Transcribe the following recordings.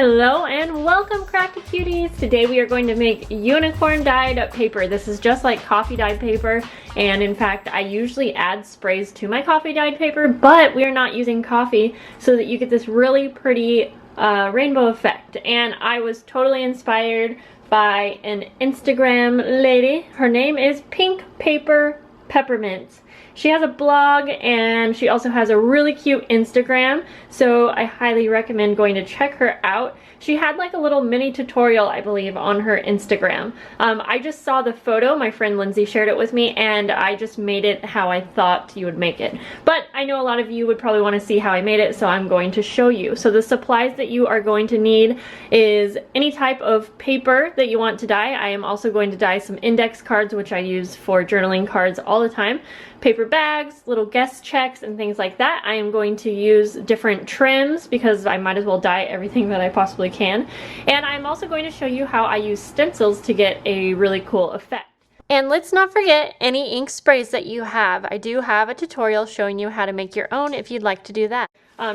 Hello and welcome, Crafty Cuties! Today we are going to make unicorn dyed paper. This is just like coffee dyed paper, and in fact I usually add sprays to my coffee dyed paper, but we are not using coffee, so that you get this really pretty rainbow effect. And I was totally inspired by an Instagram lady. Her name is Pink Paper Peppermint. She has a blog and she also has a really cute Instagram, so I highly recommend going to check her out. She had like a little mini tutorial, I believe, on her Instagram. I just saw the photo, my friend Lindsay shared it with me, and I just made it how I thought you would make it. But I know a lot of you would probably want to see how I made it, so I'm going to show you. So the supplies that you are going to need is any type of paper that you want to dye. I am also going to dye some index cards, which I use for journaling cards all the time. Paper bags, little guest checks, and things like that. I am going to use different trims because I might as well dye everything that I possibly can. And I'm also going to show you how I use stencils to get a really cool effect. And let's not forget any ink sprays that you have. I do have a tutorial showing you how to make your own if you'd like to do that.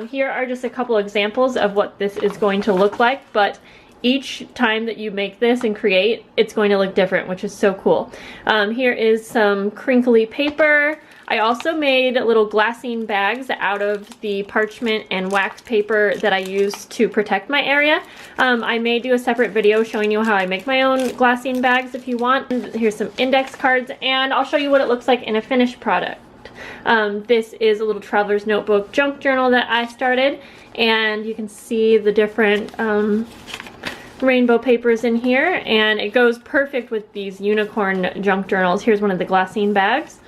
Here are just a couple examples of what this is going to look like, but each time that you make this and create, it's going to look different, which is so cool. Here is some crinkly paper. I also made little glassine bags out of the parchment and wax paper that I use to protect my area. I may do a separate video showing you how I make my own glassine bags if you want. Here's some index cards, and I'll show you what it looks like in a finished product. This is a little traveler's notebook junk journal that I started, and you can see the different rainbow papers in here, and it goes perfect with these unicorn junk journals. Here's one of the glassine bags,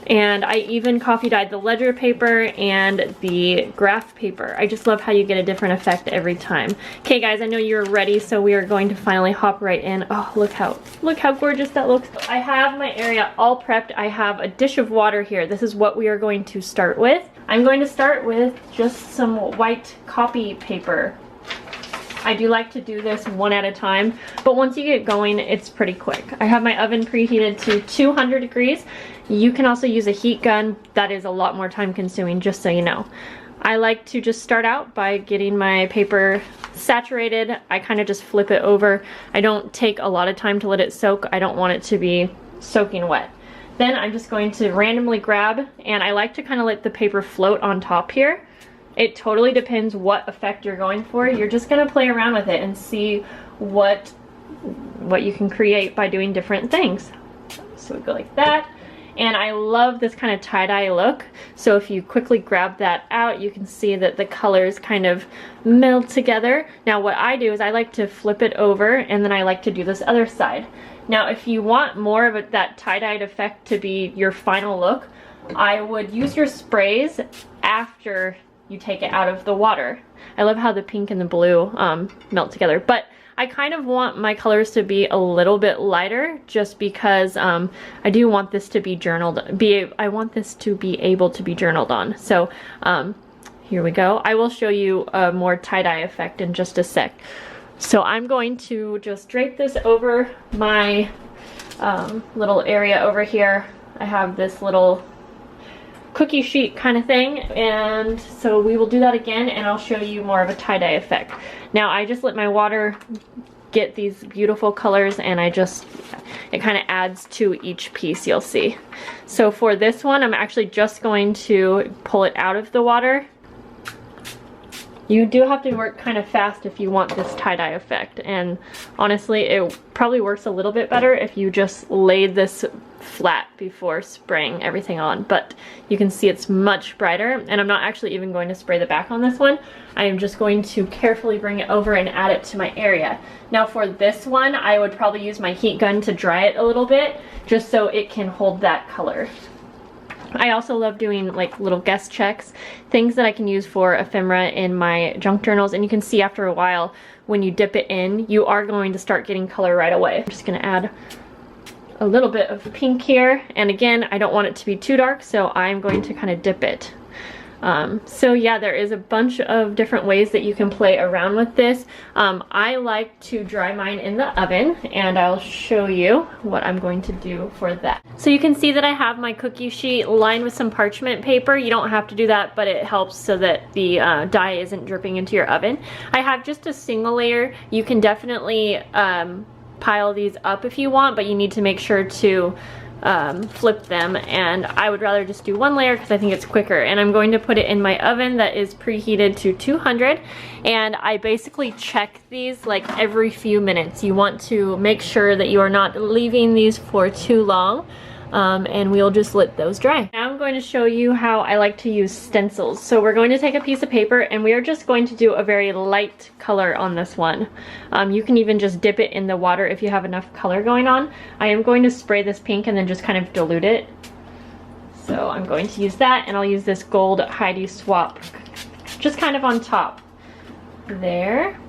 and I even coffee dyed the ledger paper and the graph paper. I just love how you get a different effect every time. Okay guys, I know you're ready, so we are going to finally hop right in. Oh, look how gorgeous that looks. I have my area all prepped. I have a dish of water here. This is what we are going to start with. I'm going to start with just some white copy paper. I do like to do this one at a time, but once you get going, it's pretty quick. I have my oven preheated to 200 degrees. You can also use a heat gun. That is a lot more time consuming, just so you know. I like to just start out by getting my paper saturated. I kind of just flip it over. I don't take a lot of time to let it soak. I don't want it to be soaking wet. Then I'm just going to randomly grab, and I like to kind of let the paper float on top here. It totally depends what effect you're going for. You're just gonna play around with it and see what you can create by doing different things. So we go like that. And I love this kind of tie-dye look. So if you quickly grab that out, you can see that the colors kind of meld together. Now what I do is I like to flip it over, and then I like to do this other side. Now if you want more of that tie-dyed effect to be your final look, I would use your sprays after you take it out of the water. I love how the pink and the blue melt together, but I kind of want my colors to be a little bit lighter just because I do want this to be journaled. I want this to be able to be journaled on. So here we go. I will show you a more tie-dye effect in just a sec. So I'm going to just drape this over my little area over here. I have this little cookie sheet kind of thing, and so we will do that again, and I'll show you more of a tie-dye effect. Now I just let my water get these beautiful colors, and it kind of adds to each piece, you'll see. So for this one, I'm actually just going to pull it out of the water. You do have to work kind of fast if you want this tie-dye effect, and honestly it probably works a little bit better if you just laid this flat before spraying everything on, but you can see it's much brighter. And I'm not actually even going to spray the back on this one. I am just going to carefully bring it over and add it to my area. Now for this one, I would probably use my heat gun to dry it a little bit just so it can hold that color. I also love doing like little guest checks, things that I can use for ephemera in my junk journals, and you can see after a while when you dip it in, you are going to start getting color right away. I'm just going to add a little bit of pink here, and again, I don't want it to be too dark, so I'm going to kind of dip it So yeah, there is a bunch of different ways that you can play around with this. I like to dry mine in the oven, and I'll show you what I'm going to do for that. So you can see that I have my cookie sheet lined with some parchment paper. You don't have to do that, but it helps so that the dye isn't dripping into your oven. I have just a single layer. You can definitely pile these up if you want, but you need to make sure to flip them, and I would rather just do one layer because I think it's quicker. And I'm going to put it in my oven that is preheated to 200, and I basically check these like every few minutes. You want to make sure that you are not leaving these for too long. And we'll just let those dry. Now I'm going to show you how I like to use stencils. So we're going to take a piece of paper and we are just going to do a very light color on this one. You can even just dip it in the water if you have enough color going on. I am going to spray this pink and then just kind of dilute it. So I'm going to use that, and I'll use this gold Heidi Swap just kind of on top there.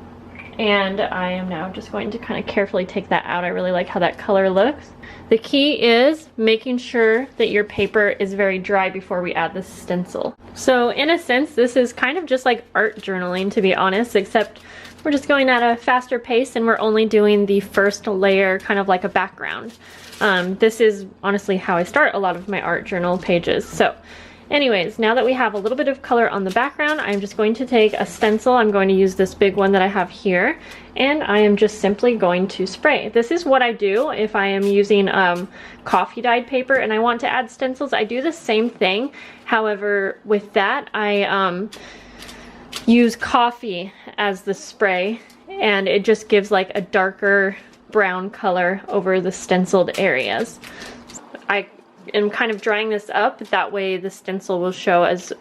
And I am now just going to kind of carefully take that out. I really like how that color looks. The key is making sure that your paper is very dry before we add the stencil. So in a sense, this is kind of just like art journaling, to be honest, except we're just going at a faster pace and we're only doing the first layer kind of like a background. This is honestly how I start a lot of my art journal pages. So anyways, now that we have a little bit of color on the background, I'm just going to take a stencil. I'm going to use this big one that I have here, and I am just simply going to spray. This is what I do if I am using coffee dyed paper and I want to add stencils. I do the same thing. However, with that, I use coffee as the spray, and it just gives like a darker brown color over the stenciled areas. I am kind of drying this up, that way the stencil will show as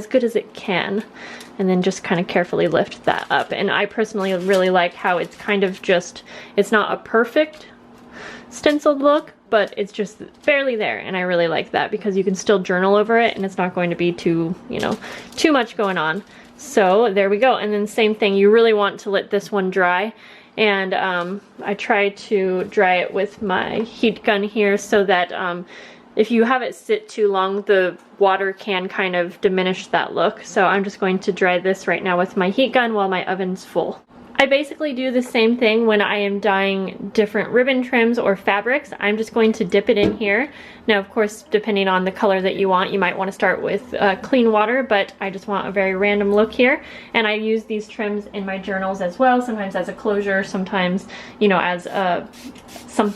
good as it can, and then just kind of carefully lift that up. And I personally really like how it's kind of just, it's not a perfect stenciled look, but it's just barely there, and I really like that because you can still journal over it and it's not going to be too, you know, too much going on. So there we go. And then same thing, you really want to let this one dry, and I try to dry it with my heat gun here so that if you have it sit too long, the water can kind of diminish that look. So I'm just going to dry this right now with my heat gun while my oven's full. I basically do the same thing when I am dyeing different ribbon trims or fabrics. I'm just going to dip it in here. Now, of course, depending on the color that you want, you might want to start with clean water, but I just want a very random look here. And I use these trims in my journals as well, sometimes as a closure, sometimes, you know, as some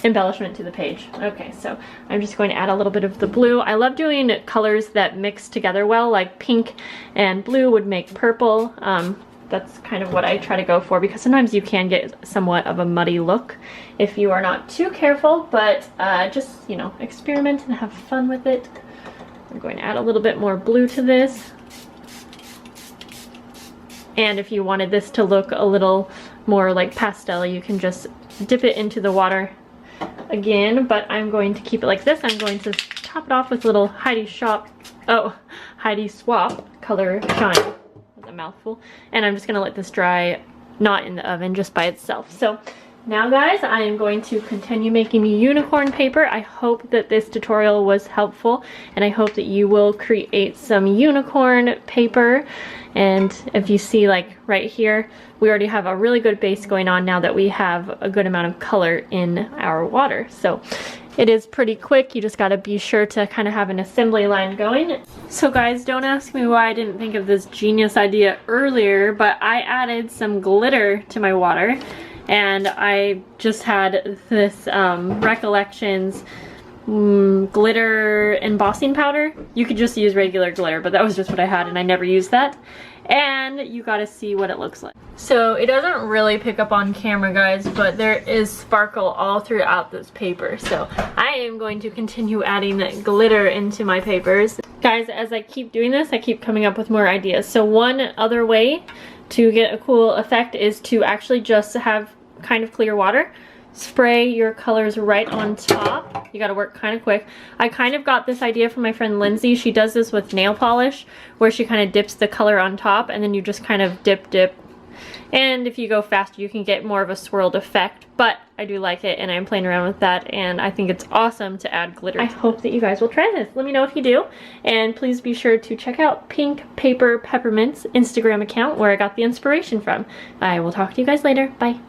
embellishment to the page. Okay, so I'm just going to add a little bit of the blue. I love doing colors that mix together well, like pink and blue would make purple. That's kind of what I try to go for, because sometimes you can get somewhat of a muddy look if you are not too careful, but just, you know, experiment and have fun with it. I'm going to add a little bit more blue to this. And if you wanted this to look a little more like pastel, you can just dip it into the water again, but I'm going to keep it like this. I'm going to top it off with little Heidi Swap color shine. A mouthful, and I'm just gonna let this dry, not in the oven, just by itself. So now guys, I am going to continue making unicorn paper. I hope that this tutorial was helpful, and I hope that you will create some unicorn paper. And if you see, like right here, we already have a really good base going on now that we have a good amount of color in our water. So it is pretty quick. You just got to be sure to kind of have an assembly line going. So guys, don't ask me why I didn't think of this genius idea earlier, but I added some glitter to my water, and I just had this Recollections glitter embossing powder. You could just use regular glitter, but that was just what I had and I never used that. And you gotta see what it looks like. So it doesn't really pick up on camera, guys, but there is sparkle all throughout this paper. So I am going to continue adding glitter into my papers. Guys, as I keep doing this, I keep coming up with more ideas. So one other way to get a cool effect is to actually just have kind of clear water. Spray your colors right on top. You gotta work kind of quick. I kind of got this idea from my friend Lindsay. She does this with nail polish, where she kind of dips the color on top and then you just kind of dip And if you go faster, you can get more of a swirled effect, but I do like it and I'm playing around with that, and I think it's awesome to add glitter. I hope that you guys will try this. Let me know if you do, and please be sure to check out Pink Paper Peppermint's Instagram account where I got the inspiration from. I will talk to you guys later. Bye.